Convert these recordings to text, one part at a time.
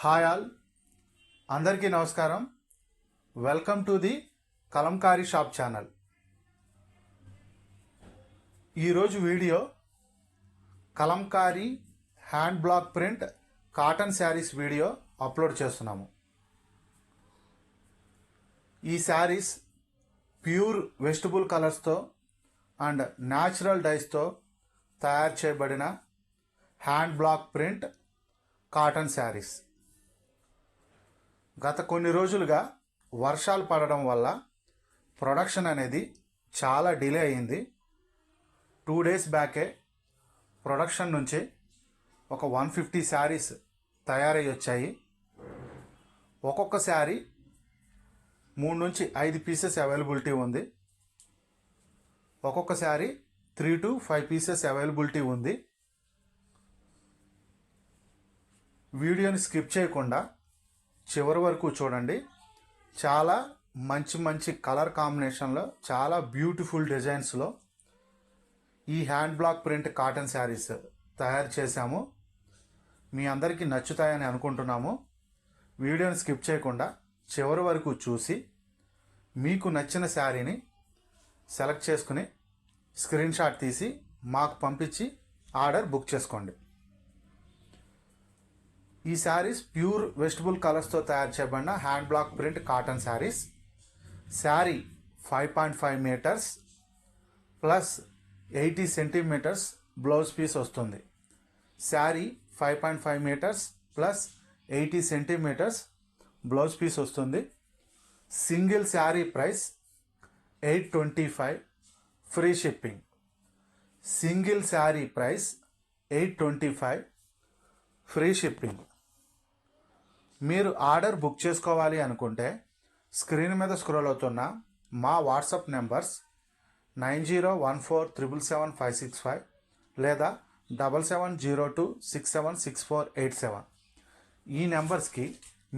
Hi all, అందరికీ నమస్కారం. Welcome to the Kalamkari shop channel. ఈరోజు video Kalamkari hand block print cotton saris video upload చేస్తున్నాము. ఈ శారీస్ ప్యూర్ వెజిటబుల్ కలర్స్తో అండ్ న్యాచురల్ డైస్తో తయారు చేయబడిన hand block print cotton saris. గత కొన్ని రోజులుగా వర్షాలు పడడం వల్ల ప్రొడక్షన్ అనేది చాలా డిలే అయింది. 2 days బ్యాకే ప్రొడక్షన్ నుంచి ఒక 150 శారీస్ తయారై వచ్చాయి. ఒక్కొక్క శారీ 3 నుంచి 5 పీసెస్ అవైలబిలిటీ ఉంది. ఒక్కొక్క శారీ 3 to 5 పీసెస్ అవైలబిలిటీ ఉంది. వీడియోని స్కిప్ చేయకుండా చివరి వరకు చూడండి. చాలా మంచి కలర్ కాంబినేషన్లో, చాలా బ్యూటిఫుల్ డిజైన్స్లో ఈ hand block print cotton saris తయారు చేశాము. మీ అందరికీ నచ్చుతాయని అనుకుంటున్నాము. వీడియోని స్కిప్ చేయకుండా చివరి వరకు చూసి మీకు నచ్చిన శారీని సెలెక్ట్ చేసుకుని స్క్రీన్ షాట్ తీసి మాకు పంపించి ఆర్డర్ బుక్ చేసుకోండి. ఈ శారీస్ ప్యూర్ వెజిటబుల్ కలర్స్తో తయారు చేయబడిన hand block print cotton saris. Sari 5.5 metres plus 80 centimetres blouse piece వస్తుంది. Sari 5.5 metres plus 80 centimetres blouse piece వస్తుంది. Single sari price 825 free shipping. Single sari price 825 free shipping. మీరు ఆర్డర్ బుక్ చేసుకోవాలి అనుకుంటే స్క్రీన్ మీద స్క్రోల్ అవుతున్న మా వాట్సాప్ నెంబర్స్ 9014777565 లేదా 7702676487 ఈ నెంబర్స్కి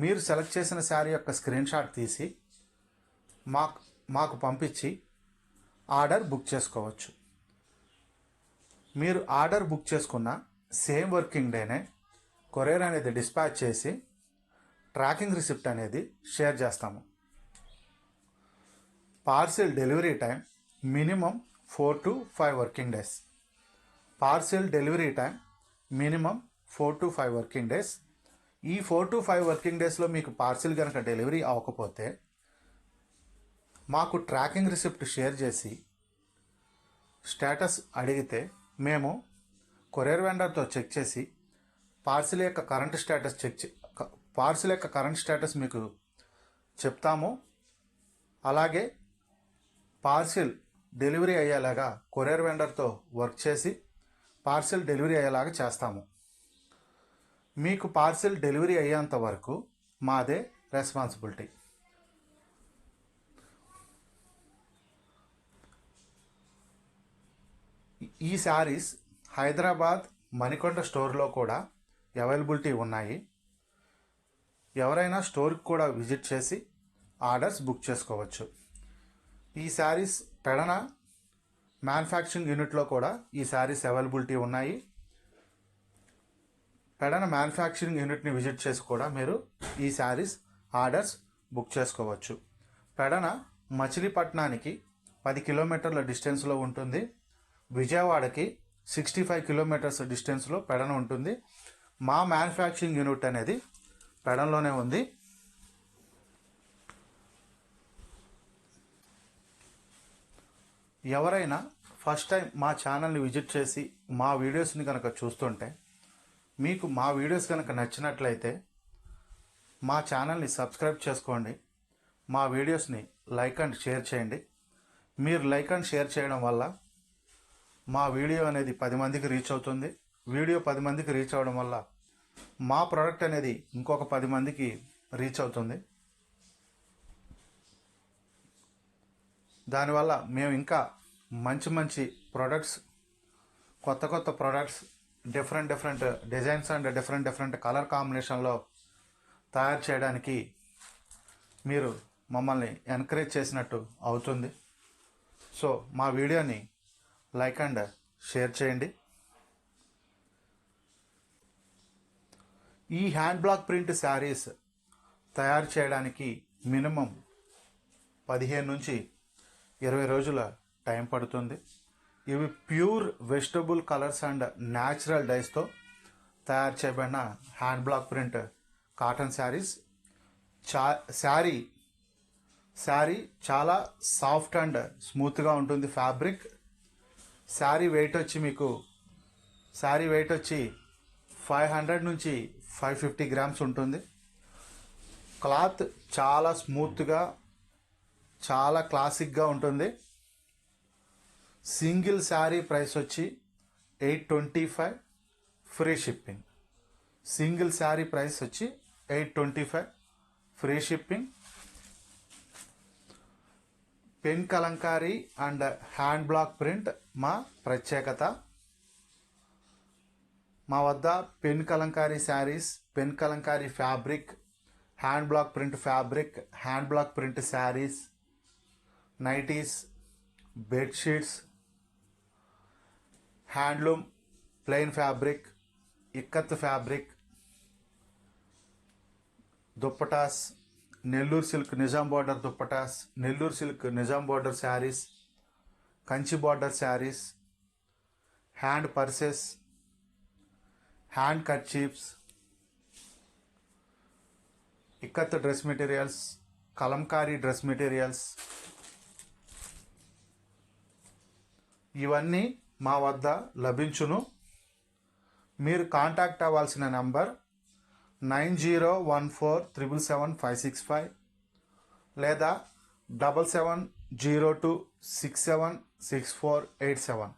మీరు సెలెక్ట్ చేసిన శారీ యొక్క స్క్రీన్ షాట్ తీసి మాకు పంపించి ఆర్డర్ బుక్ చేసుకోవచ్చు. మీరు ఆర్డర్ బుక్ చేసుకున్న సేమ్ వర్కింగ్ డేనే కొరియర్ అనేది డిస్పాచ్ చేసి ట్రాకింగ్ రిసిప్ట్ అనేది షేర్ చేస్తాము. Parcel delivery time minimum 4 to 5 working days. Parcel delivery time minimum 4 to 5 working days. ఈ 4 to 5 వర్కింగ్ డేస్లో మీకు పార్సిల్ కనుక డెలివరీ అవ్వకపోతే మాకు ట్రాకింగ్ రిసిప్ట్ షేర్ చేసి స్టేటస్ అడిగితే మేము కొరియర్ వెండర్తో చెక్ చేసి పార్సిల్ యొక్క కరెంట్ స్టేటస్ మీకు చెప్తాము. అలాగే పార్సిల్ డెలివరీ అయ్యేలాగా కొరియర్ వెండర్తో వర్క్ చేసి పార్సిల్ డెలివరీ అయ్యేలాగా చేస్తాము. మీకు పార్సిల్ డెలివరీ అయ్యేంత వరకు మాదే రెస్పాన్సిబిలిటీ. ఈ శారీస్ హైదరాబాద్ మణికొండ స్టోర్లో కూడా అవైలబిలిటీ ఉన్నాయి. ఎవరైనా స్టోర్కి కూడా విజిట్ చేసి ఆర్డర్స్ బుక్ చేసుకోవచ్చు. ఈ శారీస్ పెడన మ్యానుఫ్యాక్చరింగ్ యూనిట్లో కూడా ఈ శారీస్ అవైలబిలిటీ ఉన్నాయి. పెడన మ్యానుఫ్యాక్చరింగ్ యూనిట్ని విజిట్ చేసి కూడా మీరు ఈ శారీస్ ఆర్డర్స్ బుక్ చేసుకోవచ్చు. పెడన మచిలీపట్నానికి 10 కిలోమీటర్ల డిస్టెన్స్లో ఉంటుంది. విజయవాడకి 65 కిలోమీటర్స్ డిస్టెన్స్లో పెడన ఉంటుంది. మా మ్యానుఫ్యాక్చరింగ్ యూనిట్ అనేది పెడన్లోనే ఉంది. ఎవరైనా ఫస్ట్ టైం మా ఛానల్ని విజిట్ చేసి మా వీడియోస్ని కనుక చూస్తుంటే మీకు మా వీడియోస్ కనుక నచ్చినట్లయితే మా ఛానల్ని సబ్స్క్రైబ్ చేసుకోండి. మా వీడియోస్ని లైక్ అండ్ షేర్ చేయండి. మీరు లైక్ అండ్ షేర్ చేయడం వల్ల మా వీడియో అనేది 10 మందికి రీచ్ అవుతుంది. వీడియో 10 మందికి రీచ్ అవ్వడం వల్ల మా ప్రోడక్ట్ అనేది ఇంకొక 10 మందికి రీచ్ అవుతుంది. దానివల్ల మేము ఇంకా మంచి ప్రోడక్ట్స్, కొత్త products, different designs and different colour కాంబినేషన్లో తయారు చేయడానికి మీరు మమ్మల్ని ఎంకరేజ్ చేసినట్టు అవుతుంది. సో మా వీడియోని లైక్ అండ్ షేర్ చేయండి. ఈ హ్యాండ్ బ్లాక్ ప్రింట్ శారీస్ తయారు చేయడానికి మినిమం 15 నుంచి 20 రోజుల టైం పడుతుంది. ఇవి pure vegetable colours and natural డైస్తో తయారు చేయబడిన hand block print cotton saris. Sari చాలా సాఫ్ట్ అండ్ స్మూత్గా ఉంటుంది ఫ్యాబ్రిక్. శారీ వెయిట్ వచ్చి 500 నుంచి 550 గ్రామ్స్ ఉంటుంది. క్లాత్ చాలా స్మూత్గా చాలా క్లాసిక్గా ఉంటుంది. సింగిల్ శారీ ప్రైస్ వచ్చి 825 free shipping. Single sari price వచ్చి 825 free shipping. Pen Kalamkari and hand block print మా ప్రత్యేకత. మా వద్ద pen Kalamkari saris, pen Kalamkari fabric, hand block print fabric, hand block print saris, nighties, bedsheets, handloom plain fabric, ikat fabric, dupattas, Nellore silk Nizam border dupattas, Nellore silk Nizam border saris, Kanchi border saris, hand purses, hand kerchiefs, ikat dress materials, Kalamkari dress materials, ఇవన్నీ మా వద్ద లభించును. మీరు contact అవ్వాల్సిన నంబర్ 9014777565 లేదా 7702676487.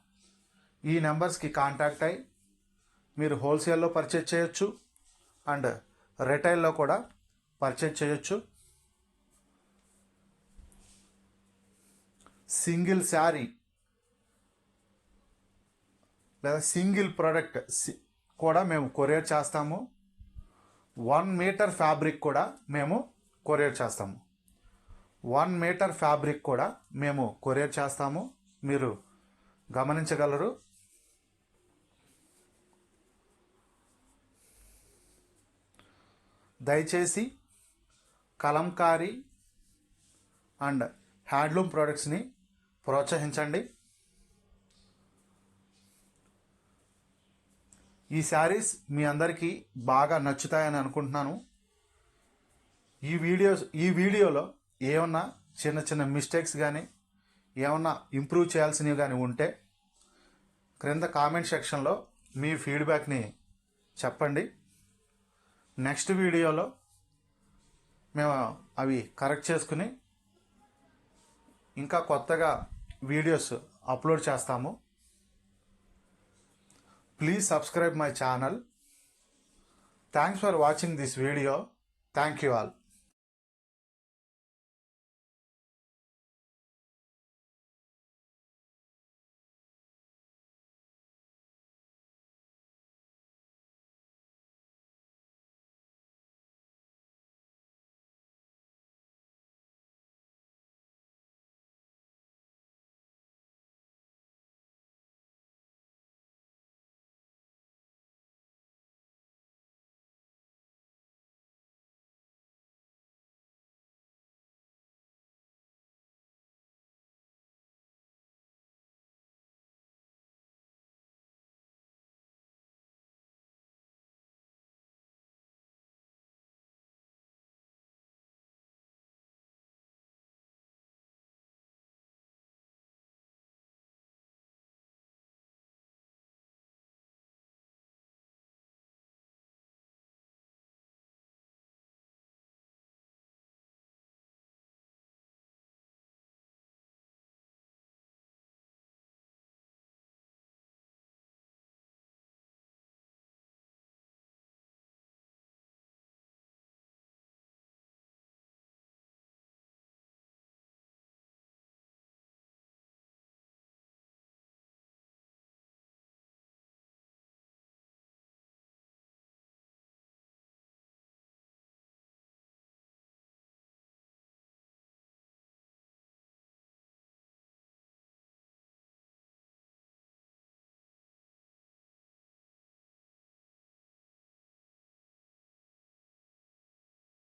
ఈ నెంబర్స్కి contact అయ్యి మీరు హోల్సేల్లో పర్చేజ్ చేయొచ్చు అండ్ రిటైల్లో కూడా పర్చేజ్ చేయొచ్చు. సింగిల్ శారీ లేదా సింగిల్ ప్రోడక్ట్ కూడా మేము కొరియర్ చేస్తాము. 1 మీటర్ ఫ్యాబ్రిక్ కూడా మేము కొరియర్ చేస్తాము. 1 మీటర్ ఫ్యాబ్రిక్ కూడా మేము కొరియర్ చేస్తాము. మీరు గమనించగలరు. దయచేసి కలంకారీ అండ్ హ్యాండ్లూమ్ ప్రోడక్ట్స్ని ప్రోత్సహించండి. ఈ శారీస్ మీ అందరికీ బాగా నచ్చుతాయని అనుకుంటున్నాను. ఈ వీడియోలో ఏమన్నా చిన్న మిస్టేక్స్ కానీ ఏమన్నా ఇంప్రూవ్ చేయాల్సినవి కానీ ఉంటే క్రింద కామెంట్ సెక్షన్లో మీ ఫీడ్బ్యాక్ని చెప్పండి. నెక్స్ట్ వీడియోలో మేము అవి కరెక్ట్ చేసుకుని ఇంకా కొత్తగా వీడియోస్ అప్లోడ్ చేస్తాము. Please subscribe my channel. Thanks for watching this video. Thank you all.